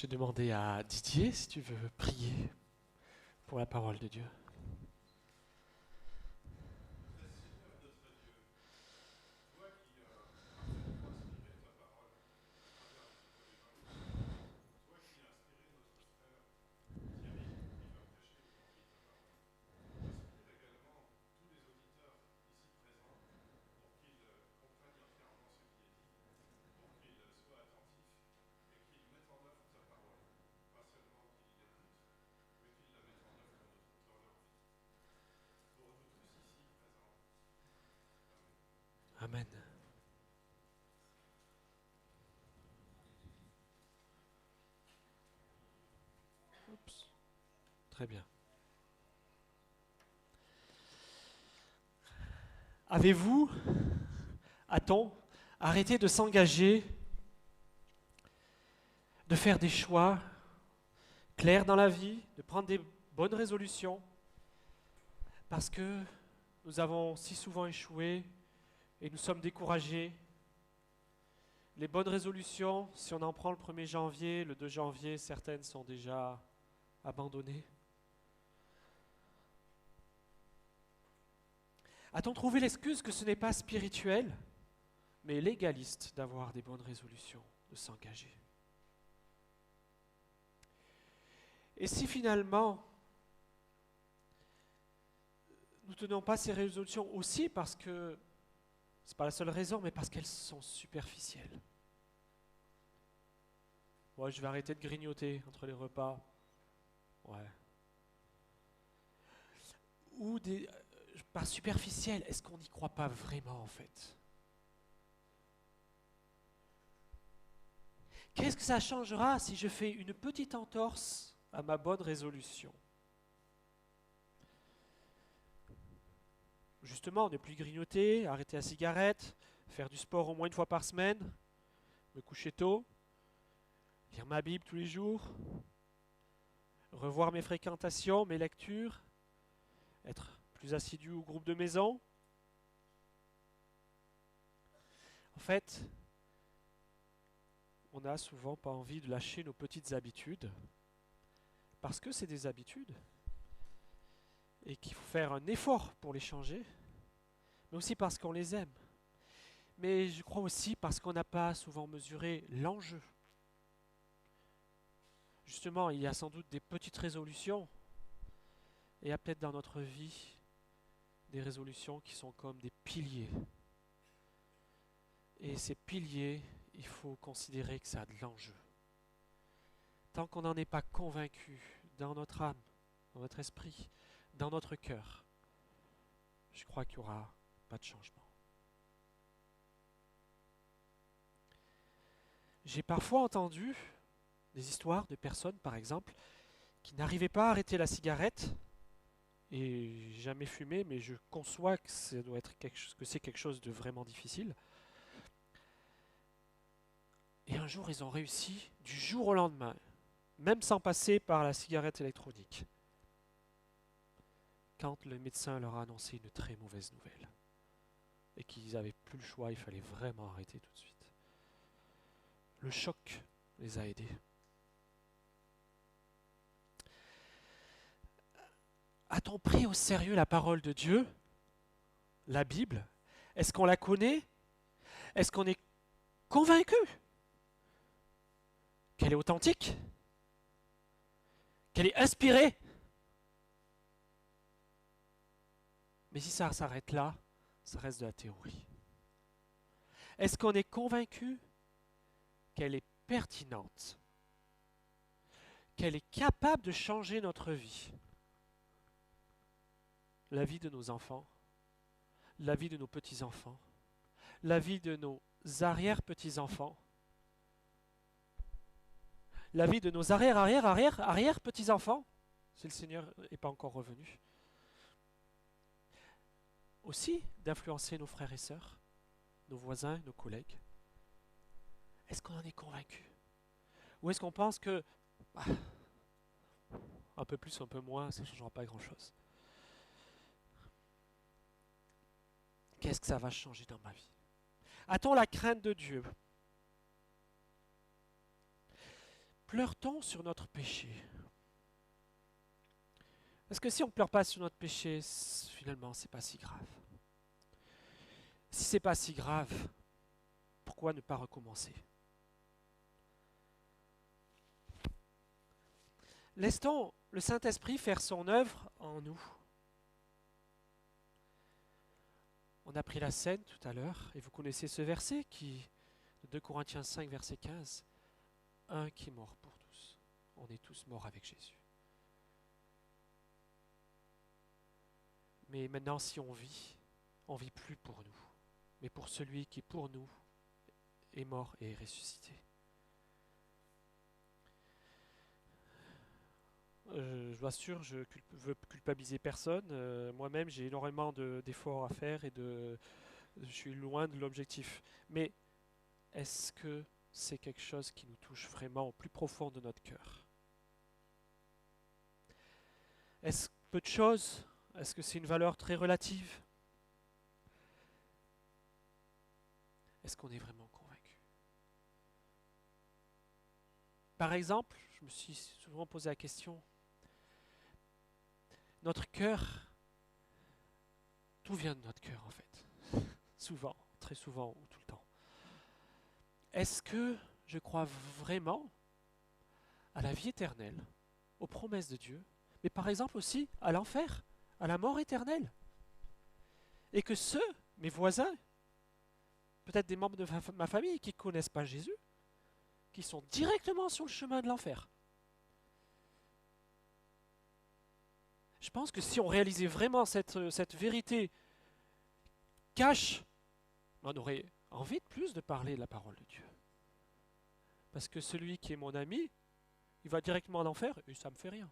J'ai demandé à Didier si tu veux prier pour la parole de Dieu. Amen. Oups. Très bien. Avez-vous, a-t-on arrêté de s'engager, de faire des choix clairs dans la vie, de prendre des bonnes résolutions, parce que nous avons si souvent échoué et nous sommes découragés. Les bonnes résolutions, si on en prend le 1er janvier, le 2 janvier, certaines sont déjà abandonnées. A-t-on trouvé l'excuse que ce n'est pas spirituel, mais légaliste d'avoir des bonnes résolutions, de s'engager? Et si finalement, nous ne tenons pas ces résolutions aussi parce que, ce n'est pas la seule raison, mais parce qu'elles sont superficielles. Ouais, je vais arrêter de grignoter entre les repas. Ouais. Ou par superficiel, est-ce qu'on n'y croit pas vraiment en fait? Qu'est-ce que ça changera si je fais une petite entorse à ma bonne résolution? Justement, ne plus grignoter, arrêter la cigarette, faire du sport au moins une fois par semaine, me coucher tôt, lire ma Bible tous les jours, revoir mes fréquentations, mes lectures, être plus assidu au groupe de maison. En fait, on n'a souvent pas envie de lâcher nos petites habitudes, parce que c'est des habitudes, et qu'il faut faire un effort pour les changer, mais aussi parce qu'on les aime. Mais je crois aussi parce qu'on n'a pas souvent mesuré l'enjeu. Justement, il y a sans doute des petites résolutions, et il y a peut-être dans notre vie des résolutions qui sont comme des piliers. Et ces piliers, il faut considérer que ça a de l'enjeu. Tant qu'on n'en est pas convaincu dans notre âme, dans notre esprit, dans notre cœur, je crois qu'il n'y aura pas de changement. J'ai parfois entendu des histoires de personnes, par exemple, qui n'arrivaient pas à arrêter la cigarette, et j'ai jamais fumé, mais je conçois que ça doit être c'est quelque chose de vraiment difficile. Et un jour, ils ont réussi du jour au lendemain, même sans passer par la cigarette électronique, quand le médecin leur a annoncé une très mauvaise nouvelle et qu'ils n'avaient plus le choix, il fallait vraiment arrêter tout de suite. Le choc les a aidés. A-t-on pris au sérieux la parole de Dieu, la Bible? Est-ce qu'on la connaît? Est-ce qu'on est convaincu qu'elle est authentique? Qu'elle est inspirée? Mais si ça s'arrête là, ça reste de la théorie. Est-ce qu'on est convaincu qu'elle est pertinente? Qu'elle est capable de changer notre vie? La vie de nos enfants, la vie de nos petits-enfants, la vie de nos arrière-petits-enfants, la vie de nos arrière-petits-enfants, si le Seigneur n'est pas encore revenu. Aussi d'influencer nos frères et sœurs, nos voisins, nos collègues. Est-ce qu'on en est convaincu? Ou est-ce qu'on pense que un peu plus, un peu moins, ça ne changera pas grand-chose? Qu'est-ce que ça va changer dans ma vie? A-t-on la crainte de Dieu? Pleure-t-on sur notre péché? Parce que si on ne pleure pas sur notre péché, finalement, c'est pas si grave. Si c'est pas si grave, pourquoi ne pas recommencer? Laisse-t-on le Saint-Esprit faire son œuvre en nous? On a pris la scène tout à l'heure, et vous connaissez ce verset de 2 Corinthiens 5, verset 15. Un qui est mort pour tous. On est tous morts avec Jésus. Mais maintenant, si on vit plus pour nous, mais pour celui qui pour nous est mort et est ressuscité. Je vous assure, je ne veux culpabiliser personne. Moi-même, j'ai énormément d'efforts à faire et je suis loin de l'objectif. Mais est-ce que c'est quelque chose qui nous touche vraiment au plus profond de notre cœur? Est-ce peu de choses? Est-ce que c'est une valeur très relative? Est-ce qu'on est vraiment convaincu? Par exemple, je me suis souvent posé la question, notre cœur, tout vient de notre cœur en fait, souvent, très souvent ou tout le temps. Est-ce que je crois vraiment à la vie éternelle, aux promesses de Dieu, mais par exemple aussi à l'enfer, à la mort éternelle? Et que mes voisins, peut-être des membres de ma famille qui ne connaissent pas Jésus, qui sont directement sur le chemin de l'enfer. Je pense que si on réalisait vraiment cette vérité cache, on aurait envie de plus de parler de la parole de Dieu. Parce que celui qui est mon ami, il va directement en enfer et ça ne me fait rien.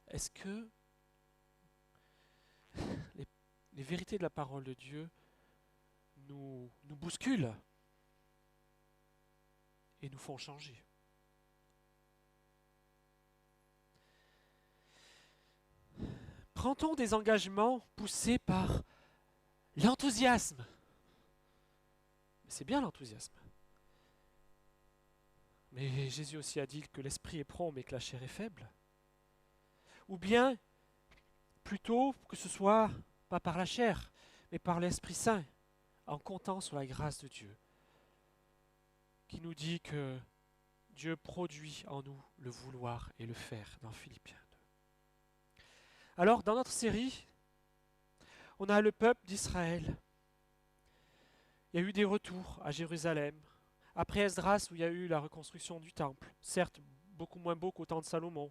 Est-ce que les vérités de la parole de Dieu nous bousculent et nous font changer? Prend-on des engagements poussés par l'enthousiasme? C'est bien l'enthousiasme. Mais Jésus aussi a dit que l'esprit est prompt mais que la chair est faible. Ou bien, plutôt que ce soit pas par la chair, mais par l'Esprit Saint, en comptant sur la grâce de Dieu, qui nous dit que Dieu produit en nous le vouloir et le faire dans Philippiens 2. Alors, dans notre série, on a le peuple d'Israël. Il y a eu des retours à Jérusalem. Après Esdras, où il y a eu la reconstruction du temple, certes beaucoup moins beau qu'au temps de Salomon.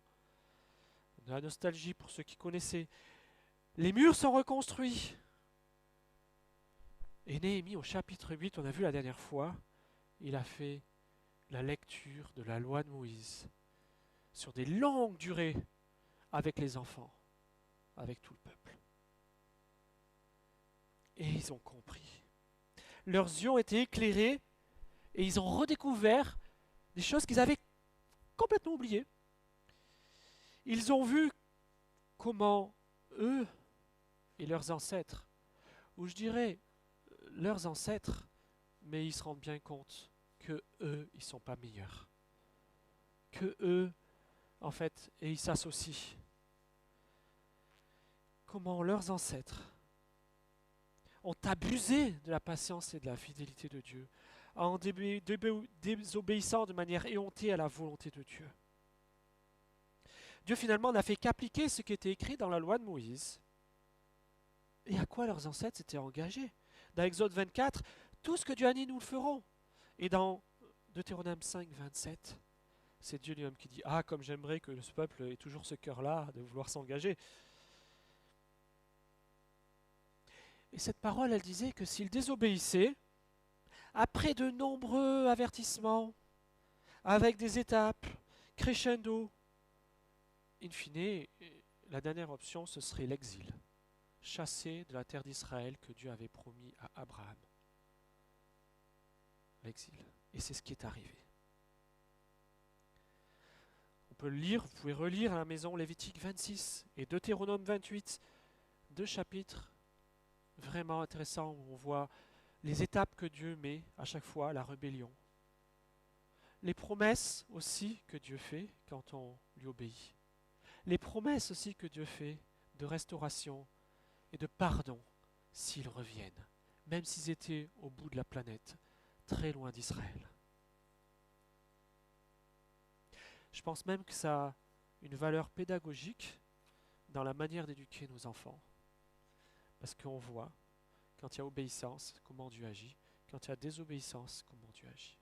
De la nostalgie pour ceux qui connaissaient. Les murs sont reconstruits. Et Néhémie, au chapitre 8, on a vu la dernière fois, il a fait la lecture de la loi de Moïse sur des longues durées avec les enfants, avec tout le peuple. Et ils ont compris. Leurs yeux ont été éclairés et ils ont redécouvert des choses qu'ils avaient complètement oubliées. Ils ont vu comment eux et leurs ancêtres, ou je dirais leurs ancêtres, mais ils se rendent bien compte que eux, ils ne sont pas meilleurs. Que eux, en fait, et ils s'associent. Comment leurs ancêtres ont abusé de la patience et de la fidélité de Dieu, en désobéissant de manière éhontée à la volonté de Dieu. Dieu finalement n'a fait qu'appliquer ce qui était écrit dans la loi de Moïse. Et à quoi leurs ancêtres s'étaient engagés. Dans Exode 24, tout ce que Dieu a dit, nous le ferons. Et dans Deutéronome 5, 27, c'est Dieu lui-même qui dit « Ah, comme j'aimerais que ce peuple ait toujours ce cœur-là de vouloir s'engager. » Et cette parole, elle disait que s'ils désobéissaient, après de nombreux avertissements, avec des étapes, crescendo, in fine, la dernière option, ce serait l'exil. Chassés de la terre d'Israël que Dieu avait promis à Abraham. L'exil. Et c'est ce qui est arrivé. On peut le lire, vous pouvez relire à la maison Lévitique 26 et Deutéronome 28, 2 chapitres vraiment intéressants où on voit les étapes que Dieu met à chaque fois, la rébellion, les promesses aussi que Dieu fait quand on lui obéit. Les promesses aussi que Dieu fait de restauration et de pardon s'ils reviennent, même s'ils étaient au bout de la planète, très loin d'Israël. Je pense même que ça a une valeur pédagogique dans la manière d'éduquer nos enfants. Parce qu'on voit, quand il y a obéissance, comment Dieu agit. Quand il y a désobéissance, comment Dieu agit.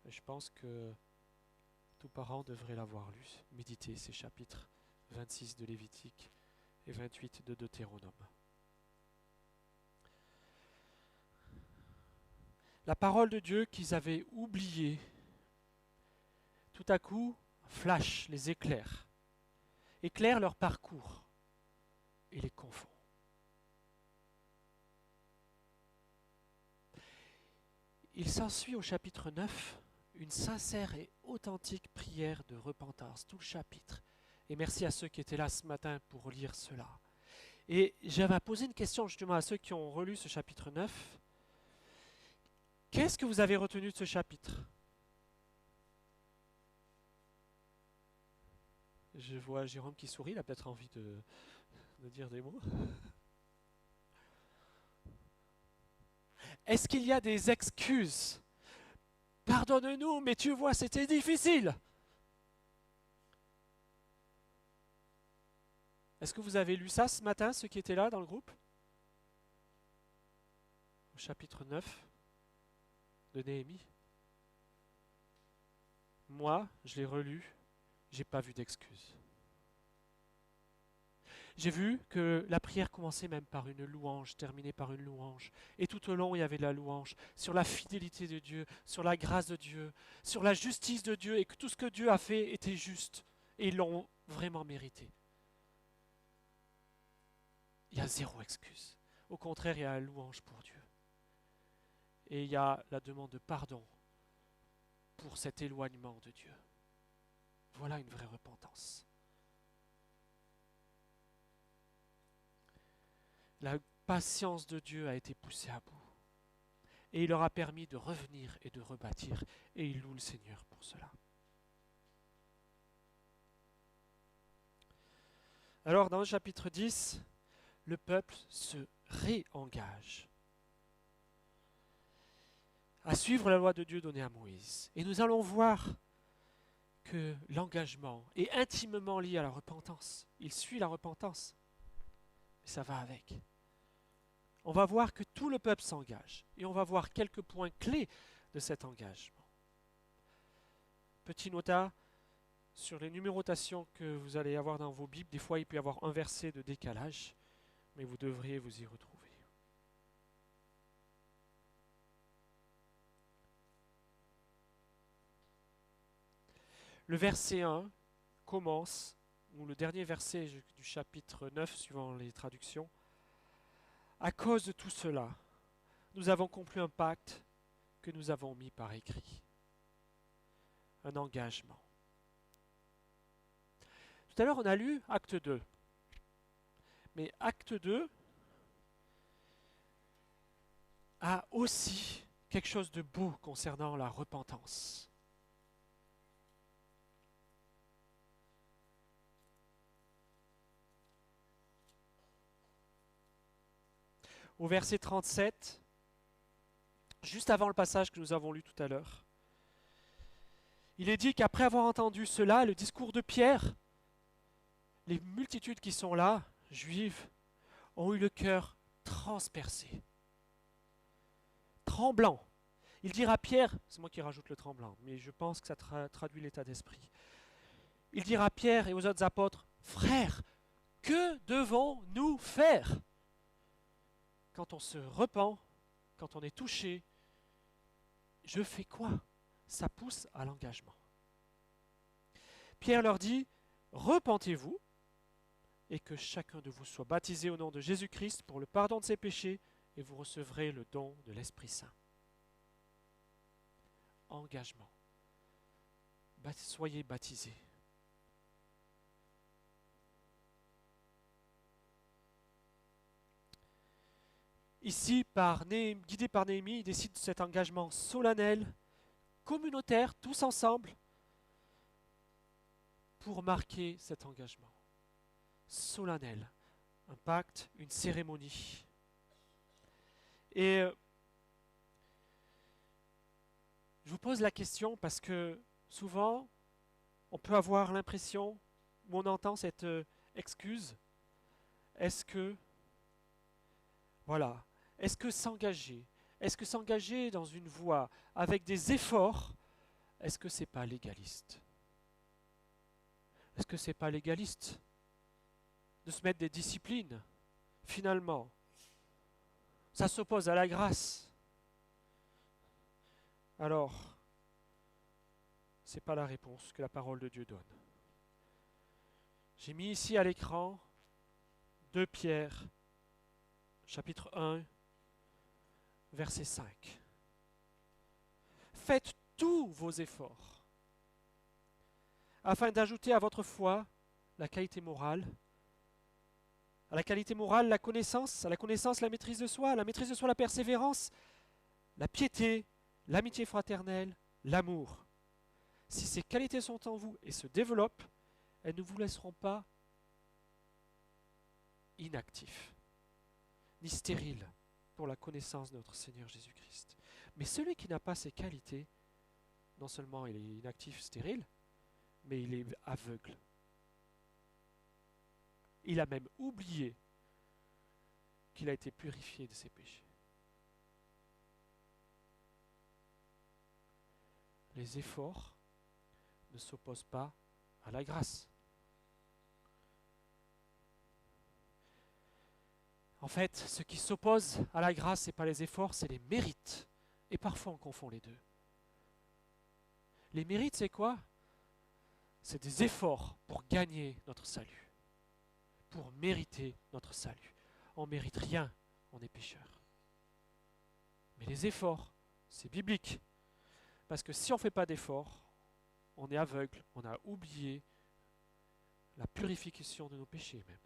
Et je pense que tout parent devrait l'avoir lu, méditer ces chapitres 26 de Lévitique et 28 de Deutéronome. La parole de Dieu qu'ils avaient oubliée, tout à coup, flash, les éclaire leur parcours et les confond. Il s'ensuit au chapitre 9 une sincère et authentique prière de repentance, tout le chapitre. Et merci à ceux qui étaient là ce matin pour lire cela. Et j'avais posé une question justement à ceux qui ont relu ce chapitre 9. Qu'est-ce que vous avez retenu de ce chapitre? Je vois Jérôme qui sourit, il a peut-être envie de dire des mots. Est-ce qu'il y a des excuses? Pardonne-nous, mais tu vois, c'était difficile. Est-ce que vous avez lu ça ce matin, ceux qui étaient là dans le groupe? Au chapitre 9 de Néhémie. Moi, je l'ai relu, j'ai pas vu d'excuses. J'ai vu que la prière commençait même par une louange, terminait par une louange. Et tout au long, il y avait de la louange sur la fidélité de Dieu, sur la grâce de Dieu, sur la justice de Dieu, et que tout ce que Dieu a fait était juste. Et ils l'ont vraiment mérité. Il y a zéro excuse. Au contraire, il y a la louange pour Dieu. Et il y a la demande de pardon pour cet éloignement de Dieu. Voilà une vraie repentance. La patience de Dieu a été poussée à bout. Et il leur a permis de revenir et de rebâtir. Et ils louent le Seigneur pour cela. Alors, dans le chapitre 10, le peuple se réengage à suivre la loi de Dieu donnée à Moïse. Et nous allons voir que l'engagement est intimement lié à la repentance. Il suit la repentance. Mais ça va avec. On va voir que tout le peuple s'engage. Et on va voir quelques points clés de cet engagement. Petit nota sur les numérotations que vous allez avoir dans vos Bibles. Des fois, il peut y avoir un verset de décalage, mais vous devriez vous y retrouver. Le verset 1 commence, ou le dernier verset du chapitre 9, suivant les traductions. À cause de tout cela, nous avons conclu un pacte que nous avons mis par écrit. Un engagement. Tout à l'heure, on a lu Acte 2. Mais Acte 2 a aussi quelque chose de beau concernant la repentance. Au verset 37, juste avant le passage que nous avons lu tout à l'heure, il est dit qu'après avoir entendu cela, le discours de Pierre, les multitudes qui sont là, juives, ont eu le cœur transpercé, tremblant. Il dira à Pierre, c'est moi qui rajoute le tremblant, mais je pense que ça traduit l'état d'esprit. Il dira à Pierre et aux autres apôtres, frères, que devons-nous faire? Quand on se repent, quand on est touché, je fais quoi? Ça pousse à l'engagement. Pierre leur dit, repentez-vous et que chacun de vous soit baptisé au nom de Jésus-Christ pour le pardon de ses péchés et vous recevrez le don de l'Esprit Saint. Engagement. Soyez baptisés. Ici, guidé par Néhémie, il décide de cet engagement solennel communautaire, tous ensemble, pour marquer cet engagement solennel, un pacte, une cérémonie. Et je vous pose la question parce que souvent, on peut avoir l'impression, ou on entend cette excuse, est-ce que, voilà, est-ce que s'engager dans une voie avec des efforts, est-ce que c'est pas légaliste? Est-ce que c'est pas légaliste de se mettre des disciplines, finalement? Ça s'oppose à la grâce. Alors, c'est pas la réponse que la parole de Dieu donne. J'ai mis ici à l'écran 2 Pierre, chapitre 1, verset 5. Faites tous vos efforts afin d'ajouter à votre foi la qualité morale, à la qualité morale la connaissance, à la connaissance la maîtrise de soi, à la maîtrise de soi la persévérance, la piété, l'amitié fraternelle, l'amour. Si ces qualités sont en vous et se développent, elles ne vous laisseront pas inactifs, ni stériles pour la connaissance de notre Seigneur Jésus-Christ. Mais celui qui n'a pas ces qualités, non seulement il est inactif, stérile, mais il est aveugle. Il a même oublié qu'il a été purifié de ses péchés. Les efforts ne s'opposent pas à la grâce. En fait, ce qui s'oppose à la grâce, ce n'est pas les efforts, c'est les mérites. Et parfois, on confond les deux. Les mérites, c'est quoi? C'est des efforts pour gagner notre salut, pour mériter notre salut. On ne mérite rien, on est pécheur. Mais les efforts, c'est biblique. Parce que si on ne fait pas d'efforts, on est aveugle, on a oublié la purification de nos péchés même.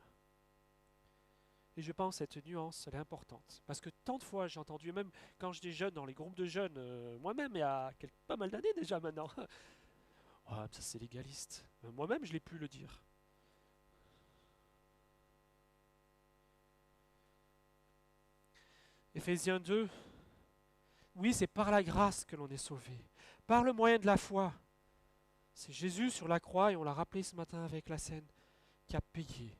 Et je pense que cette nuance, elle est importante. Parce que tant de fois, j'ai entendu, même quand j'étais jeune, dans les groupes de jeunes, moi-même, il y a pas mal d'années déjà maintenant, oh, ça c'est légaliste. Moi-même, je l'ai pu le dire. Éphésiens 2, oui, c'est par la grâce que l'on est sauvé, par le moyen de la foi. C'est Jésus sur la croix, et on l'a rappelé ce matin avec la scène, qui a payé.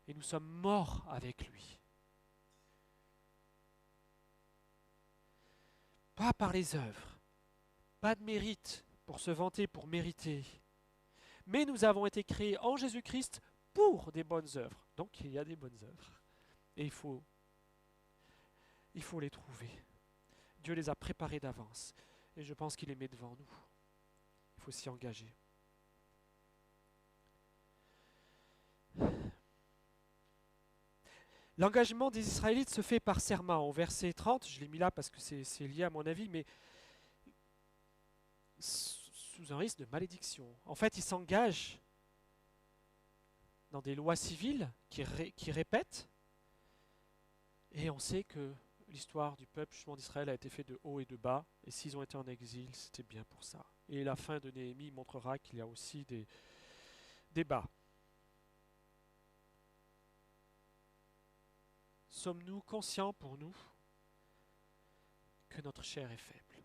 Et nous sommes morts avec lui. Pas par les œuvres, pas de mérite pour se vanter, pour mériter. Mais nous avons été créés en Jésus-Christ pour des bonnes œuvres. Donc il y a des bonnes œuvres. Et il faut les trouver. Dieu les a préparées d'avance. Et je pense qu'il les met devant nous. Il faut s'y engager. L'engagement des Israélites se fait par serment. Au verset 30, je l'ai mis là parce que c'est lié à mon avis, mais sous un risque de malédiction. En fait, ils s'engagent dans des lois civiles qui répètent, et on sait que l'histoire du peuple justement d'Israël a été faite de haut et de bas, et s'ils ont été en exil, c'était bien pour ça. Et la fin de Néhémie montrera qu'il y a aussi des bas. Sommes-nous conscients pour nous que notre chair est faible?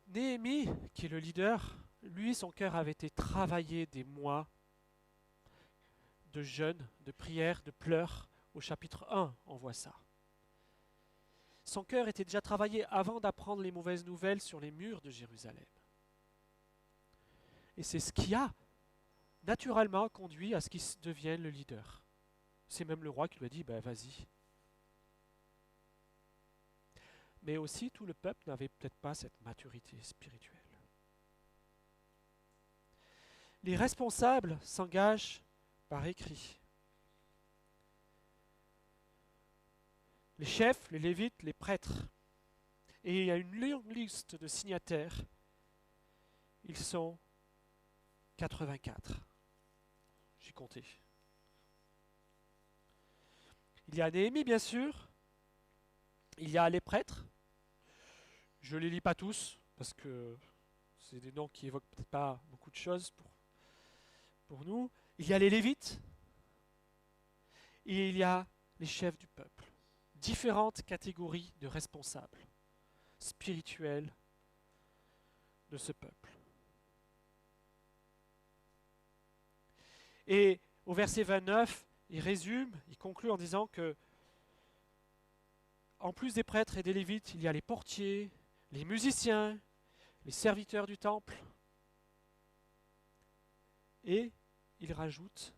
Néhémie, qui est le leader, lui, son cœur avait été travaillé des mois de jeûne, de prière, de pleurs. Au chapitre 1, on voit ça. Son cœur était déjà travaillé avant d'apprendre les mauvaises nouvelles sur les murs de Jérusalem. Et c'est ce qui a naturellement conduit à ce qu'il devienne le leader. C'est même le roi qui lui a dit, vas-y. Mais aussi, tout le peuple n'avait peut-être pas cette maturité spirituelle. Les responsables s'engagent par écrit. Les chefs, les lévites, les prêtres. Et il y a une longue liste de signataires. Ils sont 84. J'ai compté. Il y a Néhémie, bien sûr. Il y a les prêtres, je ne les lis pas tous, parce que c'est des noms qui évoquent peut-être pas beaucoup de choses pour nous. Il y a les Lévites, et il y a les chefs du peuple. Différentes catégories de responsables spirituels de ce peuple. Et au verset 29, il résume, il conclut en disant que, en plus des prêtres et des lévites, il y a les portiers, les musiciens, les serviteurs du temple. Et il rajoute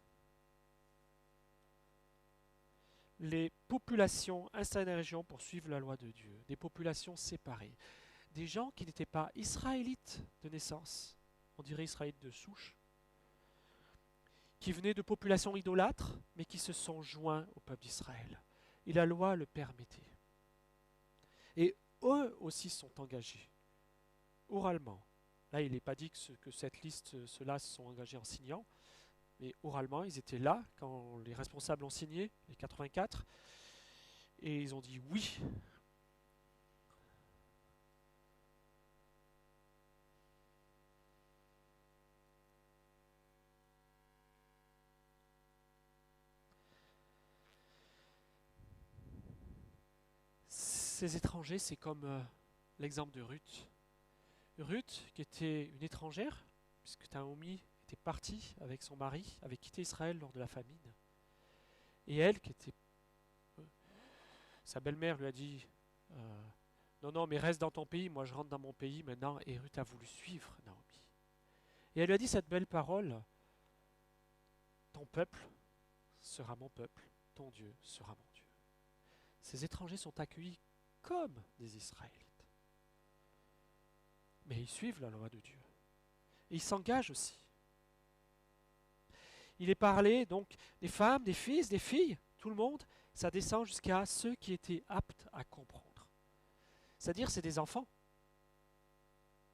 les populations installées dans la région pour suivre la loi de Dieu, des populations séparées, des gens qui n'étaient pas israélites de naissance, on dirait israélites de souche, qui venaient de populations idolâtres, mais qui se sont joints au peuple d'Israël. Et la loi le permettait. Et eux aussi sont engagés, oralement. Là, il n'est pas dit que cette liste, ceux-là se sont engagés en signant, mais oralement, ils étaient là quand les responsables ont signé, les 84, et ils ont dit oui. Ces étrangers, c'est comme l'exemple de Ruth. Ruth, qui était une étrangère, puisque Naomi était partie avec son mari, avait quitté Israël lors de la famine. Et elle, qui était... sa belle-mère lui a dit non, non, mais reste dans ton pays, moi je rentre dans mon pays maintenant. Et Ruth a voulu suivre Naomi. Et elle lui a dit cette belle parole, ton peuple sera mon peuple, ton Dieu sera mon Dieu. Ces étrangers sont accueillis comme des Israélites. Mais ils suivent la loi de Dieu. Et ils s'engagent aussi. Il est parlé donc des femmes, des fils, des filles, tout le monde, ça descend jusqu'à ceux qui étaient aptes à comprendre. C'est-à-dire, c'est des enfants.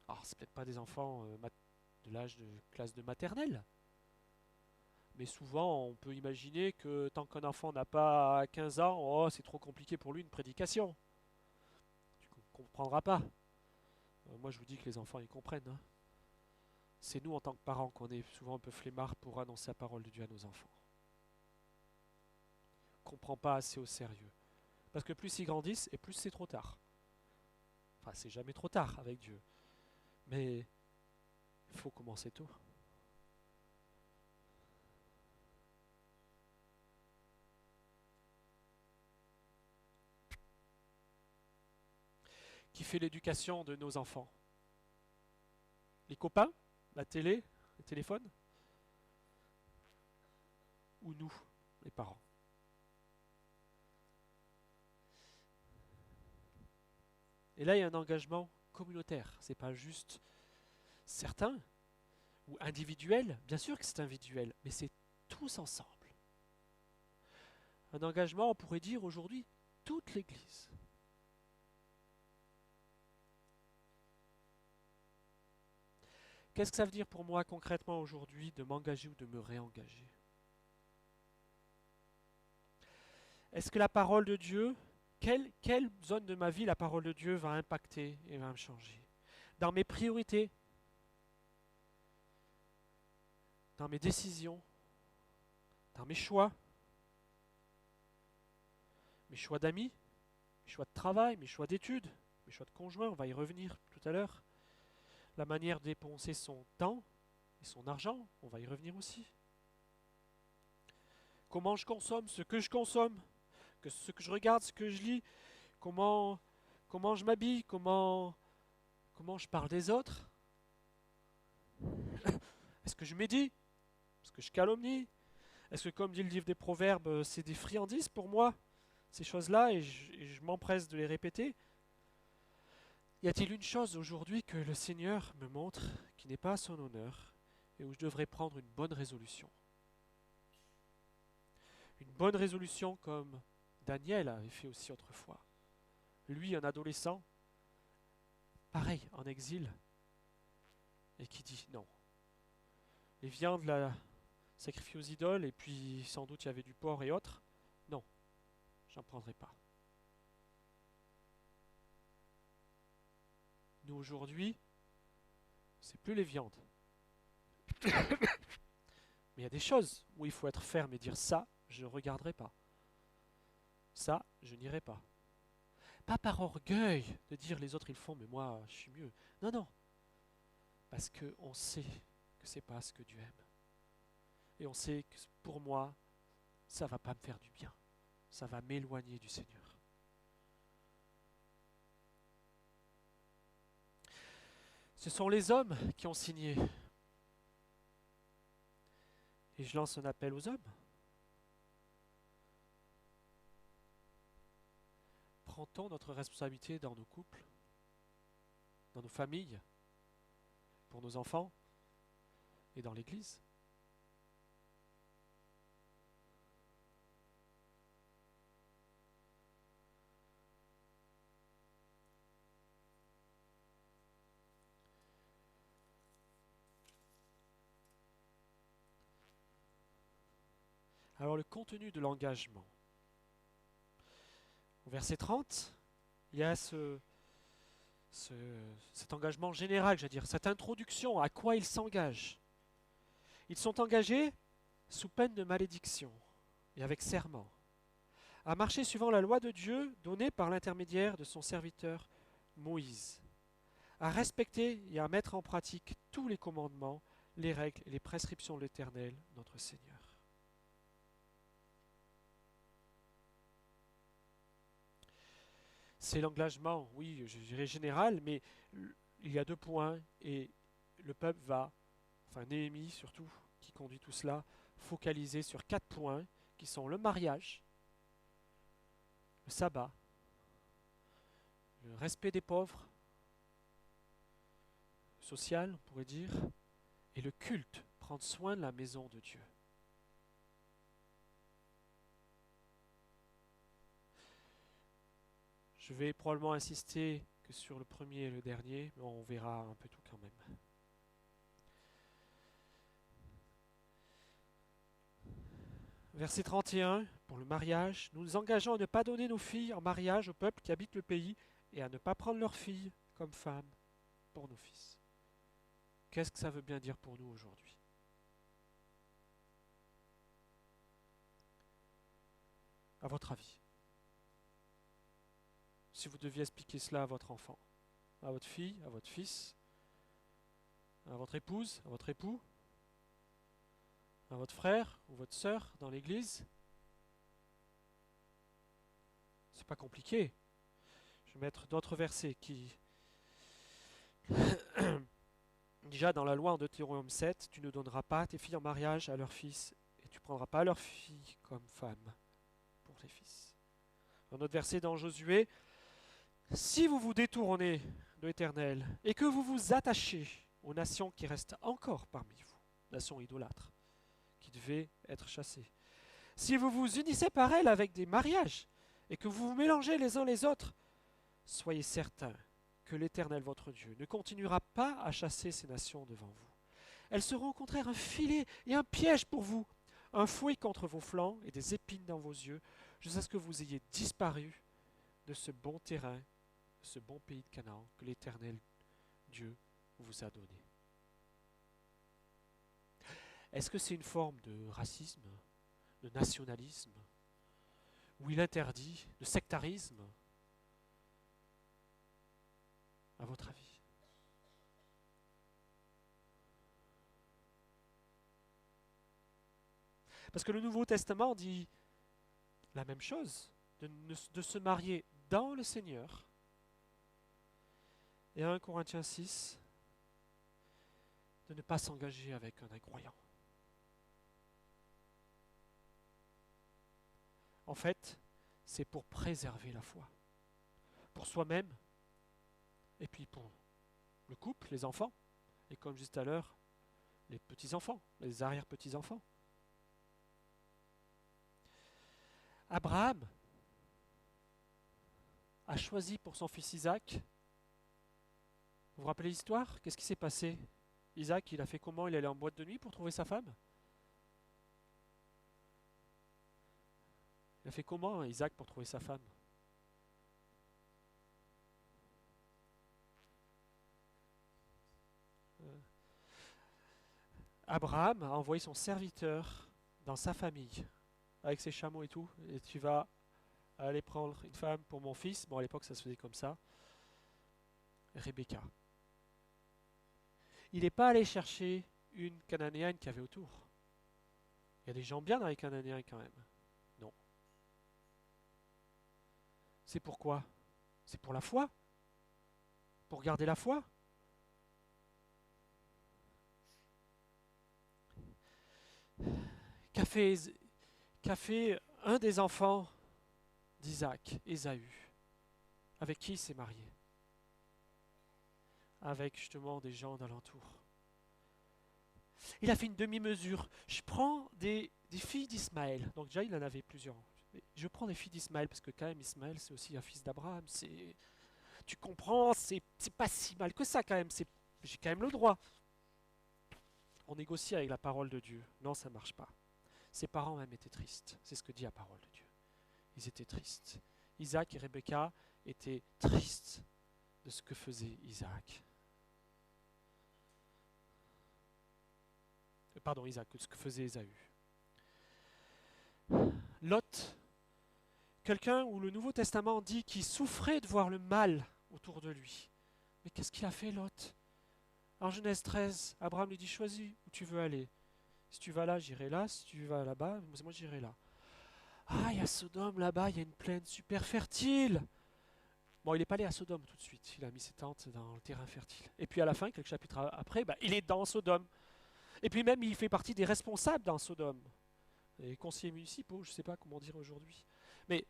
Alors, c'est peut-être pas des enfants de l'âge de classe de maternelle, mais souvent, on peut imaginer que tant qu'un enfant n'a pas 15 ans, oh, c'est trop compliqué pour lui une prédication. Tu ne comprendras pas. Moi, je vous dis que les enfants, ils comprennent. Hein. C'est nous, en tant que parents, qu'on est souvent un peu flemmards pour annoncer la parole de Dieu à nos enfants. On ne comprend pas assez au sérieux. Parce que plus ils grandissent, et plus c'est trop tard. Enfin, c'est jamais trop tard avec Dieu. Mais il faut commencer tôt. Qui fait l'éducation de nos enfants? Les copains? La télé? Le téléphone? Ou nous, les parents? Et là, il y a un engagement communautaire. C'est pas juste certains ou individuel. Bien sûr que c'est individuel, mais c'est tous ensemble. Un engagement, on pourrait dire aujourd'hui, toute l'Église. Qu'est-ce que ça veut dire pour moi concrètement aujourd'hui de m'engager ou de me réengager? Est-ce que la parole de Dieu, quelle zone de ma vie la parole de Dieu va impacter et va me changer? Dans mes priorités, dans mes décisions, dans mes choix d'amis, mes choix de travail, mes choix d'études, mes choix de conjoint, on va y revenir tout à l'heure. La manière de dépenser son temps et son argent, on va y revenir aussi. Comment je consomme, ce que je consomme, ce que je regarde, ce que je lis, comment je m'habille, comment je parle des autres. Est-ce que je médis? Est-ce que je calomnie? Est-ce que, comme dit le livre des Proverbes, c'est des friandises pour moi, ces choses-là, et je m'empresse de les répéter? Y a-t-il une chose aujourd'hui que le Seigneur me montre qui n'est pas à son honneur et où je devrais prendre une bonne résolution? Une bonne résolution comme Daniel avait fait aussi autrefois. Lui, un adolescent, pareil, en exil, et qui dit non. Les viandes là, sacrifiées aux idoles, et puis sans doute il y avait du porc et autres, non, j'en prendrai pas. nous aujourd'hui, c'est plus les viandes. Mais il y a des choses où il faut être ferme et dire ça, je ne regarderai pas. Ça, je n'irai pas. Pas par orgueil de dire les autres ils le font, mais moi je suis mieux. Non, non. Parce qu'on sait que c'est pas ce que Dieu aime. Et on sait que pour moi, ça va pas me faire du bien. Ça va m'éloigner du Seigneur. Ce sont les hommes qui ont signé. Et je lance un appel aux hommes. Prend-on notre responsabilité dans nos couples, dans nos familles, pour nos enfants et dans l'Église? Alors le contenu de l'engagement. Au verset 30, il y a cet engagement général, je veux dire, cette introduction à quoi ils s'engagent. Ils sont engagés sous peine de malédiction et avec serment, à marcher suivant la loi de Dieu donnée par l'intermédiaire de son serviteur Moïse, à respecter et à mettre en pratique tous les commandements, les règles et les prescriptions de l'Éternel, notre Seigneur. C'est l'engagement, oui, je dirais général, mais il y a 2 points et le peuple va, enfin Néhémie surtout, qui conduit tout cela, focaliser sur 4 points qui sont le mariage, le sabbat, le respect des pauvres, social, on pourrait dire, et le culte, prendre soin de la maison de Dieu. Je vais probablement insister que sur le premier et le dernier, mais on verra un peu tout quand même. Verset 31, pour le mariage, nous nous engageons à ne pas donner nos filles en mariage au peuple qui habite le pays et à ne pas prendre leurs filles comme femmes pour nos fils. Qu'est-ce que ça veut bien dire pour nous aujourd'hui? À votre avis? Si vous deviez expliquer cela à votre enfant, à votre fille, à votre fils, à votre épouse, à votre époux, à votre frère ou votre sœur dans l'église, c'est pas compliqué. Je vais mettre d'autres versets qui... Déjà dans la loi en Deutéronome 7, tu ne donneras pas tes filles en mariage à leurs fils et tu ne prendras pas leurs filles comme femmes pour tes fils. Un autre verset dans Josué, si vous vous détournez de l'Éternel et que vous vous attachez aux nations qui restent encore parmi vous, nations idolâtres, qui devaient être chassées, si vous vous unissez par elles avec des mariages et que vous vous mélangez les uns les autres, soyez certains que l'Éternel votre Dieu ne continuera pas à chasser ces nations devant vous. Elles seront au contraire un filet et un piège pour vous, un fouet contre vos flancs et des épines dans vos yeux, jusqu'à ce que vous ayez disparu de ce bon terrain, de ce bon pays de Canaan que l'Éternel Dieu vous a donné. Est-ce que c'est une forme de racisme, de nationalisme, où il interdit, de sectarisme, à votre avis? Parce que le Nouveau Testament dit la même chose, de se marier dans le Seigneur. Et 1 Corinthiens 6, de ne pas s'engager avec un incroyant. En fait, c'est pour préserver la foi, pour soi-même, et puis pour le couple, les enfants, et comme juste à l'heure, les petits-enfants, les arrière-petits-enfants. Abraham a choisi pour son fils Isaac. Vous vous rappelez l'histoire? Qu'est-ce qui s'est passé? Isaac, il a fait comment? Il est allé en boîte de nuit pour trouver sa femme? Il a fait comment, Isaac, pour trouver sa femme? Abraham a envoyé son serviteur dans sa famille, avec ses chameaux et tout, et tu vas aller prendre une femme pour mon fils. Bon, à l'époque, ça se faisait comme ça. Rebecca. Il n'est pas allé chercher une Cananéenne qui avait autour. Il y a des gens bien dans les Cananéens quand même. Non. C'est pourquoi? C'est pour la foi? Pour garder la foi? Qu'a fait un des enfants d'Isaac, Ésaü? Avec qui il s'est marié? Avec justement des gens d'alentour. Il a fait une demi-mesure. Je prends des filles d'Ismaël. Donc déjà, il en avait plusieurs. Je prends des filles d'Ismaël parce que quand même, Ismaël, c'est aussi un fils d'Abraham. Tu comprends, c'est pas si mal que ça quand même. J'ai quand même le droit. On négocie avec la parole de Dieu. Non, ça ne marche pas. Ses parents même étaient tristes. C'est ce que dit la parole de Dieu. Ils étaient tristes. Isaac et Rebecca étaient tristes de ce que faisait Isaac. Pardon, Isaac, de ce que faisait Ésaü. Lot, quelqu'un où le Nouveau Testament dit qu'il souffrait de voir le mal autour de lui. Mais qu'est-ce qu'il a fait, Lot? En Genèse 13, Abraham lui dit, choisis où tu veux aller. Si tu vas là, j'irai là. Si tu vas là-bas, moi j'irai là. Ah, il y a Sodome là-bas, il y a une plaine super fertile. Bon, il n'est pas allé à Sodome tout de suite. Il a mis ses tentes dans le terrain fertile. Et puis à la fin, quelques chapitres après, il est dans Sodome. Et puis même, il fait partie des responsables dans Sodome. Les conseillers municipaux, je ne sais pas comment dire aujourd'hui. Mais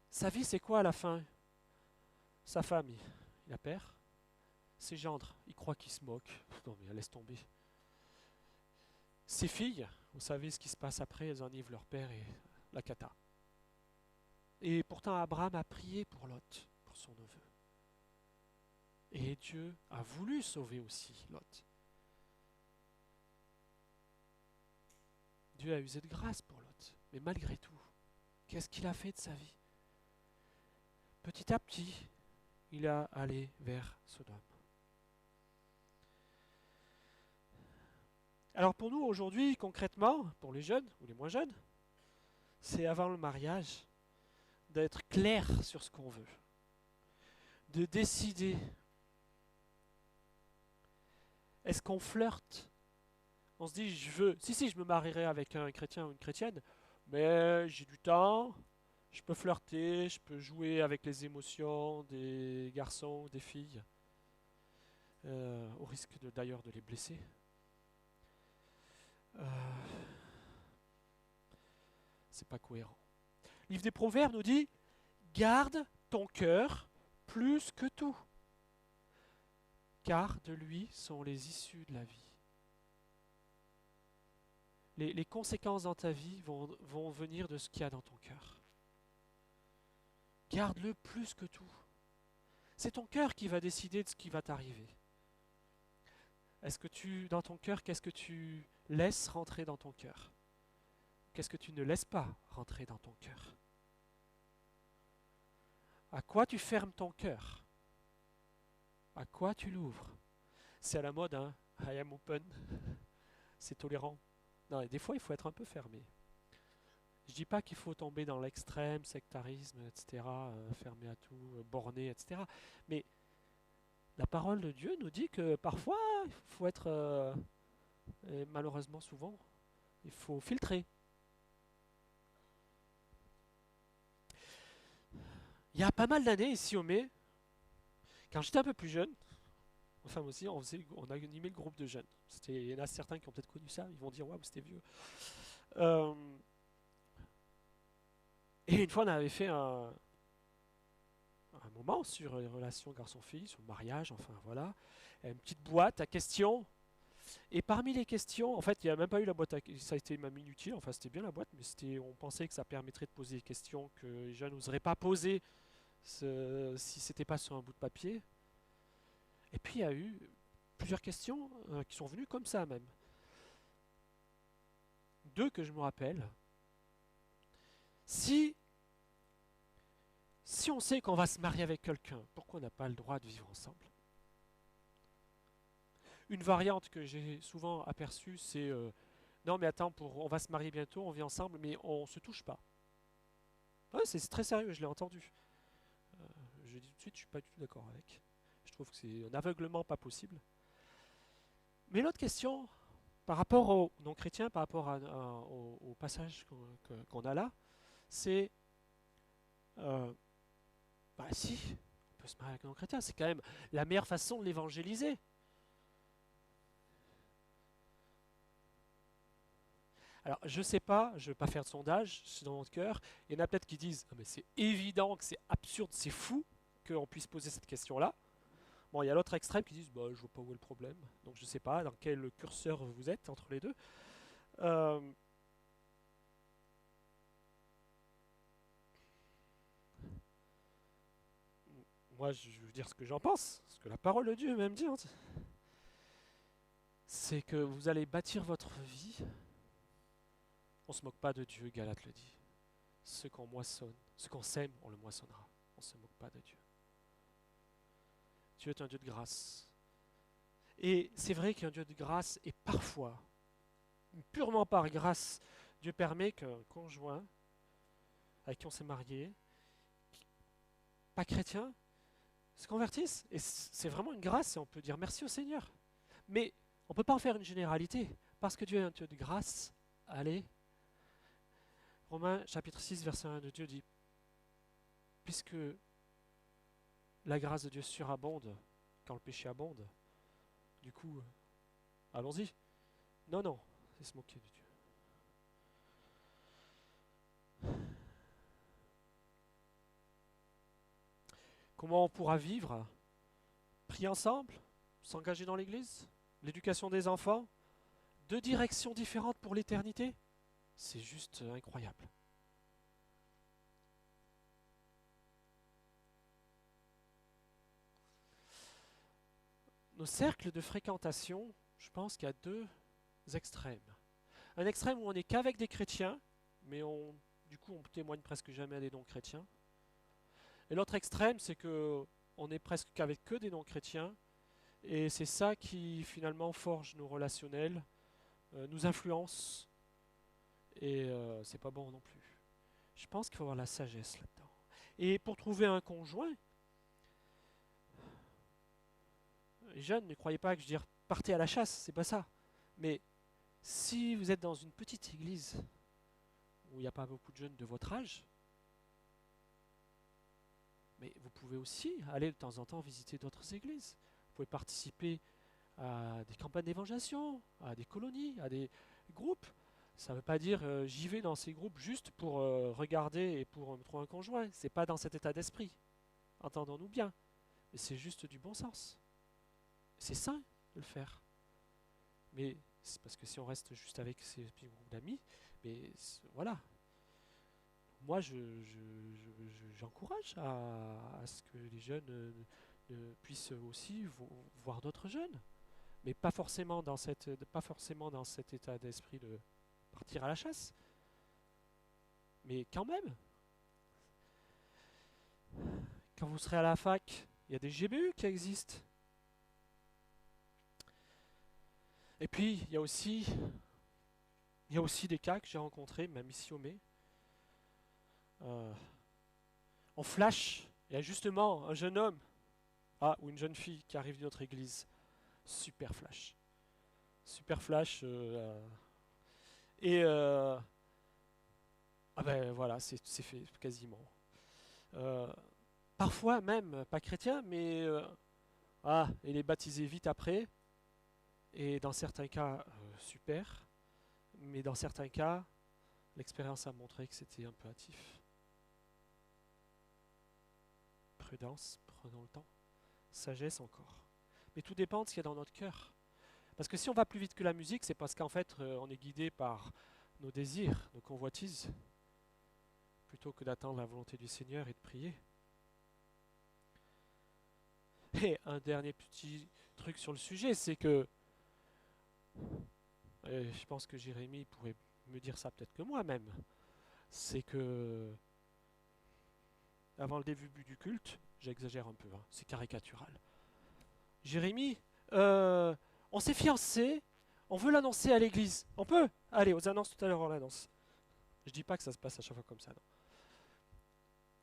sa vie, c'est quoi à la fin? Sa femme, il la perd. Ses gendres, il croit qu'il se moque. Non mais laisse tomber. Ses filles, vous savez ce qui se passe après, elles enivrent leur père et la cata. Et pourtant Abraham a prié pour Lot, pour son neveu. Et Dieu a voulu sauver aussi Lot. Dieu a usé de grâce pour Lot. Mais malgré tout, qu'est-ce qu'il a fait de sa vie? Petit à petit, il a allé vers Sodome. Alors pour nous aujourd'hui, concrètement, pour les jeunes ou les moins jeunes, c'est avant le mariage d'être clair sur ce qu'on veut, de décider. Est-ce qu'on flirte? On se dit, je me marierai avec un chrétien ou une chrétienne, mais j'ai du temps, je peux flirter, je peux jouer avec les émotions des garçons ou des filles, au risque d'ailleurs de les blesser. C'est pas cohérent. Le livre des Proverbes nous dit, garde ton cœur plus que tout, car de lui sont les issues de la vie. Les conséquences dans ta vie vont venir de ce qu'il y a dans ton cœur. Garde-le plus que tout. C'est ton cœur qui va décider de ce qui va t'arriver. Dans ton cœur, qu'est-ce que tu laisses rentrer dans ton cœur? Qu'est-ce que tu ne laisses pas rentrer dans ton cœur? À quoi tu fermes ton cœur? À quoi tu l'ouvres? C'est à la mode, hein? I am open. C'est tolérant. Non, et des fois, il faut être un peu fermé. Je dis pas qu'il faut tomber dans l'extrême, sectarisme, etc., fermé à tout, borné, etc. Mais la parole de Dieu nous dit que parfois, il faut être, et malheureusement souvent, il faut filtrer. Il y a pas mal d'années ici au Mai, quand j'étais un peu plus jeune, enfin aussi, on a animé le groupe de jeunes. Il y en a certains qui ont peut-être connu ça, ils vont dire waouh, c'était vieux. Et une fois, on avait fait un moment sur les relations garçon-fille, sur le mariage, enfin voilà, une petite boîte à questions. Et parmi les questions, en fait, il n'y a même pas eu la boîte ça a été même inutile, enfin c'était bien la boîte, mais on pensait que ça permettrait de poser des questions que les jeunes n'oseraient pas poser si c'était pas sur un bout de papier. Et puis il y a eu plusieurs questions qui sont venues comme ça même. Deux que je me rappelle. Si on sait qu'on va se marier avec quelqu'un, pourquoi on n'a pas le droit de vivre ensemble? Une variante que j'ai souvent aperçue, c'est non mais attends, on va se marier bientôt, on vit ensemble, mais on se touche pas. Ouais, c'est très sérieux, je l'ai entendu. Euh, je dis tout de suite, je suis pas du tout d'accord avec. Je trouve que c'est un aveuglement pas possible. Mais l'autre question, par rapport aux non-chrétiens, par rapport au passage qu'on a là, c'est euh, bah si, on peut se marier avec un non-chrétien, c'est quand même la meilleure façon de l'évangéliser. Alors, je sais pas, je ne vais pas faire de sondage, c'est dans votre cœur. Il y en a peut-être qui disent ah, mais c'est évident que c'est absurde, c'est fou qu'on puisse poser cette question-là. Bon, il y a l'autre extrême qui disent bah, je vois pas où est le problème. Donc, je sais pas dans quel curseur vous êtes entre les deux. Euh, Moi, je veux dire ce que j'en pense, ce que la parole de Dieu même dit. Hein. C'est que vous allez bâtir votre vie. On se moque pas de Dieu, Galate le dit. Ce qu'on moissonne, ce qu'on sème, on le moissonnera. On se moque pas de Dieu. Dieu est un Dieu de grâce. Et c'est vrai qu'un Dieu de grâce est parfois, purement par grâce, Dieu permet qu'un conjoint avec qui on s'est marié, pas chrétien, se convertisse. Et c'est vraiment une grâce et on peut dire merci au Seigneur. Mais on ne peut pas en faire une généralité. Parce que Dieu est un Dieu de grâce, allez. Romains chapitre 6, verset 1 de Dieu dit, puisque la grâce de Dieu surabonde quand le péché abonde, du coup, allons-y. Non, non, c'est se moquer de Dieu. Comment on pourra vivre? Prier ensemble? S'engager dans l'église? L'éducation des enfants? Deux directions différentes pour l'éternité? C'est juste incroyable. Nos cercles de fréquentation, je pense qu'il y a deux extrêmes. Un extrême où on n'est qu'avec des chrétiens, mais du coup on témoigne presque jamais à des non-chrétiens. Et l'autre extrême, c'est que on n'est presque qu'avec que des non-chrétiens, et c'est ça qui finalement forge nos relationnels, nous influence, et c'est pas bon non plus. Je pense qu'il faut avoir la sagesse là-dedans. Et pour trouver un conjoint, les jeunes, ne croyez pas que je dis partez à la chasse, c'est pas ça. Mais si vous êtes dans une petite église où il n'y a pas beaucoup de jeunes de votre âge, mais vous pouvez aussi aller de temps en temps visiter d'autres églises. Vous pouvez participer à des campagnes d'évangélisation, à des colonies, à des groupes. Ça ne veut pas dire j'y vais dans ces groupes juste pour regarder et pour me trouver un conjoint. C'est pas dans cet état d'esprit. Entendons-nous bien. Mais c'est juste du bon sens. C'est sain de le faire. Mais c'est parce que si on reste juste avec ces petits groupes d'amis, mais voilà. Moi, j'encourage à ce que les jeunes puissent aussi voir d'autres jeunes. Mais pas forcément dans cet état d'esprit de partir à la chasse. Mais quand même, quand vous serez à la fac, il y a des GBU qui existent. Et puis, il y a aussi des cas que j'ai rencontrés, même ici au mai. On flash, il y a justement un jeune homme ou une jeune fille qui arrive de notre église. Super flash. Super flash. Et ah ben voilà, c'est fait quasiment. Parfois même, pas chrétien, mais il est baptisé vite après. Et dans certains cas, super. Mais dans certains cas, l'expérience a montré que c'était un peu hâtif. Prudence, prenons le temps. Sagesse encore. Mais tout dépend de ce qu'il y a dans notre cœur. Parce que si on va plus vite que la musique, c'est parce qu'en fait, on est guidé par nos désirs, nos convoitises, plutôt que d'attendre la volonté du Seigneur et de prier. Et un dernier petit truc sur le sujet, c'est que je pense que Jérémie pourrait me dire ça peut-être que moi-même. C'est que avant le début du culte, j'exagère un peu, hein, c'est caricatural. Jérémie, On s'est fiancés, on veut l'annoncer à l'église. On peut? Allez, aux annonces tout à l'heure, on l'annonce. Je dis pas que ça se passe à chaque fois comme ça, non.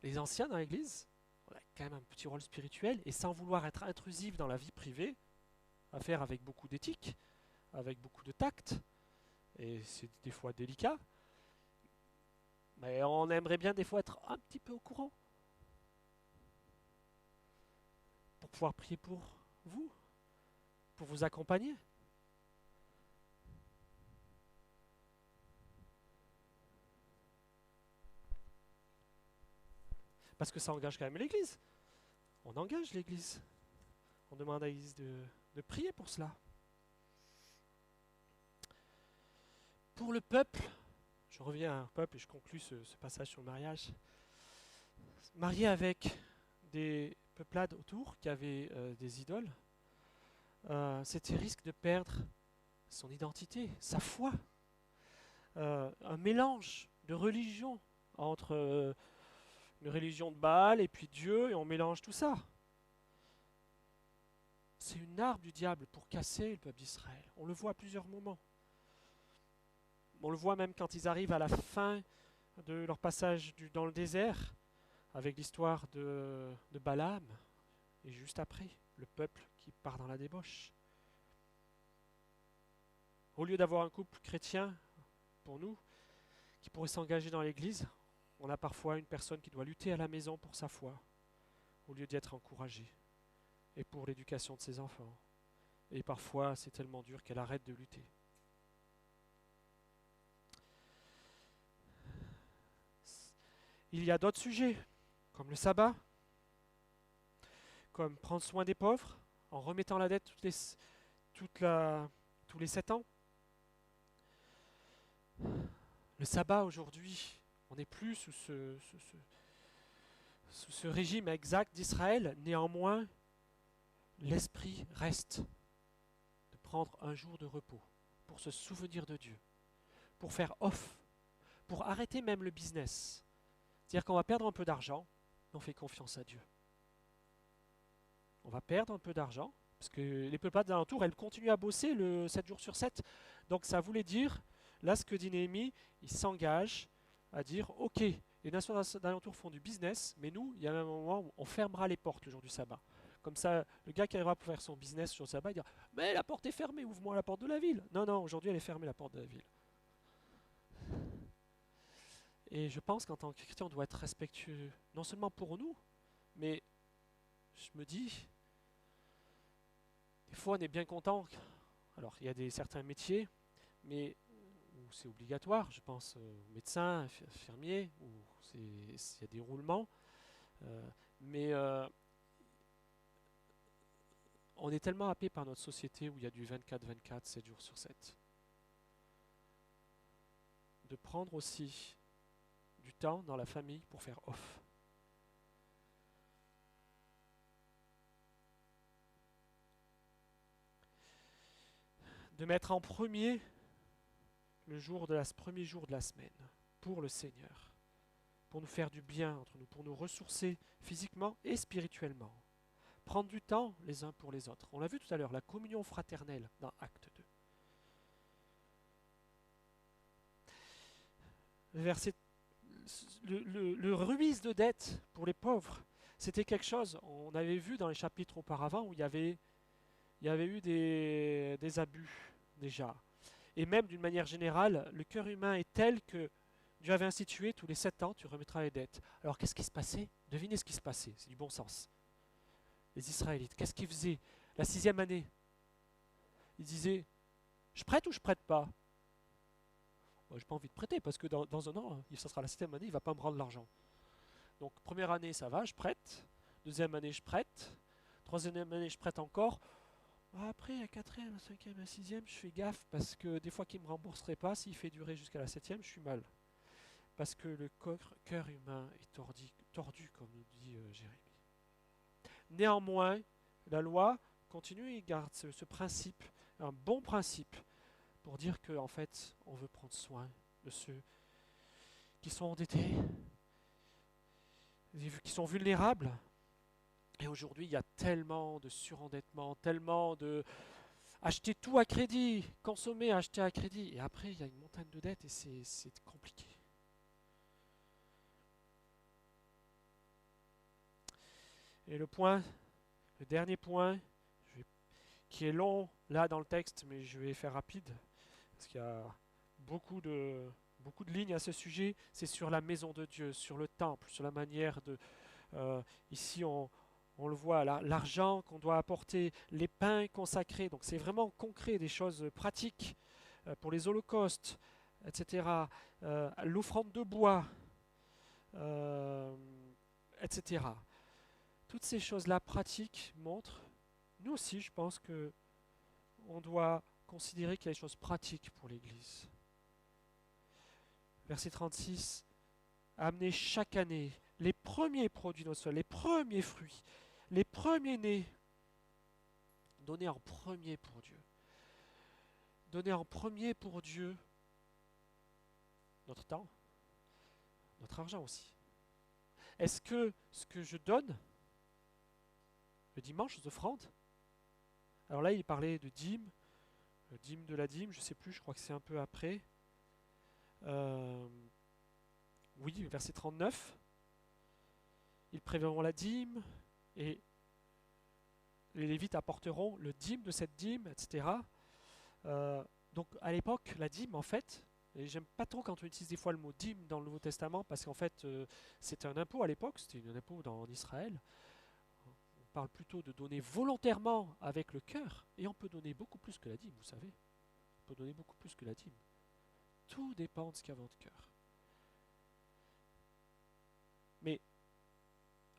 Les anciens dans l'église, on a quand même un petit rôle spirituel, et sans vouloir être intrusif dans la vie privée, à faire avec beaucoup d'éthique, avec beaucoup de tact, et c'est des fois délicat, mais on aimerait bien des fois être un petit peu au courant pour pouvoir prier pour vous accompagner. Parce que ça engage quand même l'Église. On engage l'Église. On demande à l'Église de prier pour cela. Pour le peuple, je reviens au peuple et je conclus ce passage sur le mariage. Marié avec des peuplades autour qui avaient des idoles, c'était risque de perdre son identité, sa foi. Un mélange de religion entre une religion de Baal et puis Dieu, et on mélange tout ça. C'est une arme du diable pour casser le peuple d'Israël. On le voit à plusieurs moments. On le voit même quand ils arrivent à la fin de leur passage dans le désert, avec l'histoire de Balaam, et juste après, le peuple qui part dans la débauche. Au lieu d'avoir un couple chrétien, pour nous, qui pourrait s'engager dans l'église, on a parfois une personne qui doit lutter à la maison pour sa foi, au lieu d'y être encouragée, et pour l'éducation de ses enfants. Et parfois, c'est tellement dur qu'elle arrête de lutter. Il y a d'autres sujets, comme le sabbat, comme prendre soin des pauvres, en remettant la dette tous les 7 ans. Le sabbat aujourd'hui, on n'est plus sous ce régime exact d'Israël. Néanmoins, l'esprit reste de prendre un jour de repos pour se souvenir de Dieu, pour faire off, pour arrêter même le business. C'est-à-dire qu'on va perdre un peu d'argent, mais on fait confiance à Dieu. On va perdre un peu d'argent, parce que les peuplades d'alentour, elles continuent à bosser le 7 jours sur 7. Donc ça voulait dire, là ce que dit Néhémie, il s'engage à dire, ok, les nations d'alentour font du business, mais nous, il y a un moment où on fermera les portes le jour du sabbat. Comme ça, le gars qui arrivera pour faire son business sur le sabbat, il dira, mais la porte est fermée, ouvre-moi la porte de la ville. Non, non, aujourd'hui elle est fermée, la porte de la ville. Et je pense qu'en tant que chrétien, on doit être respectueux, non seulement pour nous, mais je me dis, des fois on est bien content. Alors il y a certains métiers, mais où c'est obligatoire, je pense aux médecins, infirmiers, où il y a des roulements, mais on est tellement happé par notre société où il y a du 24-24, 7 jours sur 7. De prendre aussi du temps dans la famille pour faire off. De mettre en premier le premier jour de la semaine pour le Seigneur, pour nous faire du bien entre nous, pour nous ressourcer physiquement et spirituellement. Prendre du temps les uns pour les autres. On l'a vu tout à l'heure, la communion fraternelle dans Acte 2. Le ruise de dette pour les pauvres, c'était quelque chose, on avait vu dans les chapitres auparavant où il y avait eu des abus déjà. Et même d'une manière générale, le cœur humain est tel que Dieu avait institué tous les 7 ans, tu remettras les dettes. Alors qu'est-ce qui se passait? Devinez ce qui se passait, c'est du bon sens. Les Israélites, qu'est-ce qu'ils faisaient? La 6e année, ils disaient, je prête ou je prête pas? Moi, j'ai pas envie de prêter parce que dans un an, ça sera la 7e année, il va pas me rendre l'argent. Donc première année, ça va, je prête. Deuxième année, je prête. Troisième année, je prête encore. Après, la 4e, la 5e, la 6e, je fais gaffe parce que des fois qu'il ne me rembourserait pas, s'il fait durer jusqu'à la 7e, je suis mal. Parce que le cœur humain est tordu comme nous dit Jérémie. Néanmoins, la loi continue et garde ce principe, un bon principe, pour dire qu'en fait, on veut prendre soin de ceux qui sont endettés, qui sont vulnérables. Et aujourd'hui, il y a tellement de surendettement, tellement de... acheter tout à crédit, consommer, acheter à crédit. Et après, il y a une montagne de dettes et c'est compliqué. Et le dernier point, qui est long là dans le texte, mais je vais faire rapide, parce qu'il y a beaucoup de, beaucoup de lignes à ce sujet, c'est sur la maison de Dieu, sur le temple, sur la manière de... ici, on le voit, l'argent qu'on doit apporter, les pains consacrés, donc c'est vraiment concret, des choses pratiques pour les holocaustes, etc. L'offrande de bois, euh, etc. Toutes ces choses-là pratiques montrent, nous aussi je pense que on doit considérer qu'il y a des choses pratiques pour l'Église. Verset 36, amener chaque année les premiers produits de notre sol, les premiers fruits, les premiers-nés, donner en premier pour Dieu. Donner en premier pour Dieu notre temps, notre argent aussi. Est-ce que ce que je donne le dimanche aux offrandes, alors là il parlait de dîme, dîme de la dîme, je ne sais plus, je crois que c'est un peu après. Oui, verset 39, ils préverront la dîme et les Lévites apporteront le dîme de cette dîme, etc. Donc à l'époque, la dîme en fait, et j'aime pas trop quand on utilise des fois le mot dîme dans le Nouveau Testament parce qu'en fait c'était un impôt à l'époque, c'était un impôt en Israël. On parle plutôt de donner volontairement avec le cœur et on peut donner beaucoup plus que la dîme, vous savez. On peut donner beaucoup plus que la dîme. Tout dépend de ce qu'il y a dans votre cœur. Mais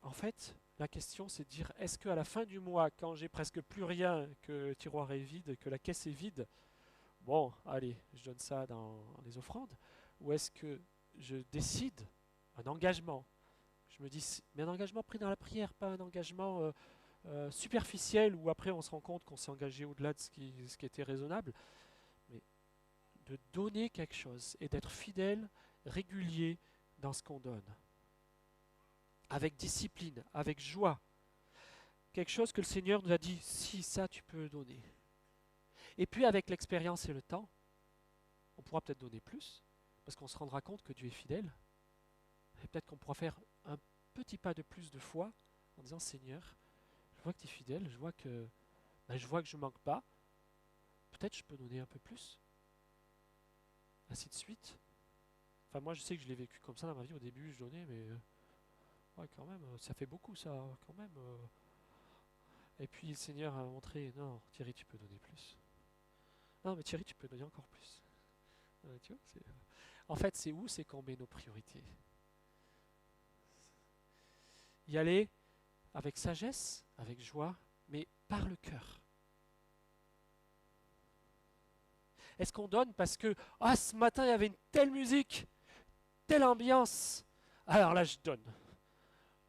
en fait, la question c'est de dire est-ce qu'à la fin du mois, quand j'ai presque plus rien, que le tiroir est vide, que la caisse est vide, bon, allez, je donne ça dans les offrandes, ou est-ce que je décide un engagement? Je me dis, mais un engagement pris dans la prière, pas un engagement superficiel où après on se rend compte qu'on s'est engagé au-delà de ce qui était raisonnable, mais de donner quelque chose et d'être fidèle, régulier dans ce qu'on donne. Avec discipline, avec joie. Quelque chose que le Seigneur nous a dit, si ça tu peux donner. Et puis avec l'expérience et le temps, on pourra peut-être donner plus, parce qu'on se rendra compte que Dieu est fidèle. Et peut-être qu'on pourra faire un petit pas de plus de foi en disant Seigneur, je vois que tu es fidèle, je vois que je ne manque pas, peut-être je peux donner un peu plus. Ainsi de suite. Enfin moi je sais que je l'ai vécu comme ça dans ma vie, au début je donnais, mais ouais quand même, ça fait beaucoup ça, quand même. Et puis le Seigneur a montré, non Thierry tu peux donner plus. Non mais Thierry tu peux donner encore plus. Tu vois, en fait c'est où c'est qu'on met nos priorités. Y aller avec sagesse, avec joie, mais par le cœur. Est-ce qu'on donne parce que ce matin il y avait une telle musique, telle ambiance, alors là je donne.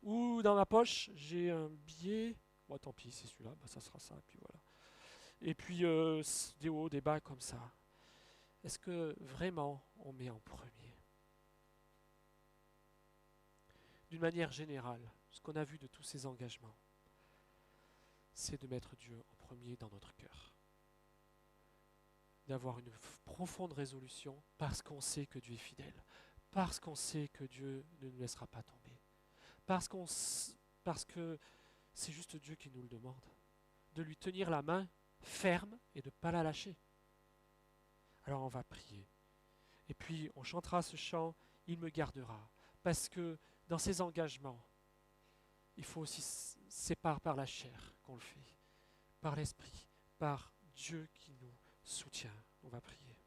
Ou dans ma poche j'ai un billet, bon tant pis c'est celui-là, ça sera ça, et puis voilà. Et puis des hauts, des bas comme ça. Est-ce que vraiment on met en premier? D'une manière générale, ce qu'on a vu de tous ces engagements, c'est de mettre Dieu en premier dans notre cœur. D'avoir une profonde résolution parce qu'on sait que Dieu est fidèle, parce qu'on sait que Dieu ne nous laissera pas tomber, parce que c'est juste Dieu qui nous le demande, de lui tenir la main ferme et de ne pas la lâcher. Alors on va prier. Et puis on chantera ce chant, il me gardera, parce que dans ces engagements, il faut aussi séparer par la chair qu'on le fait, par l'esprit, par Dieu qui nous soutient. On va prier.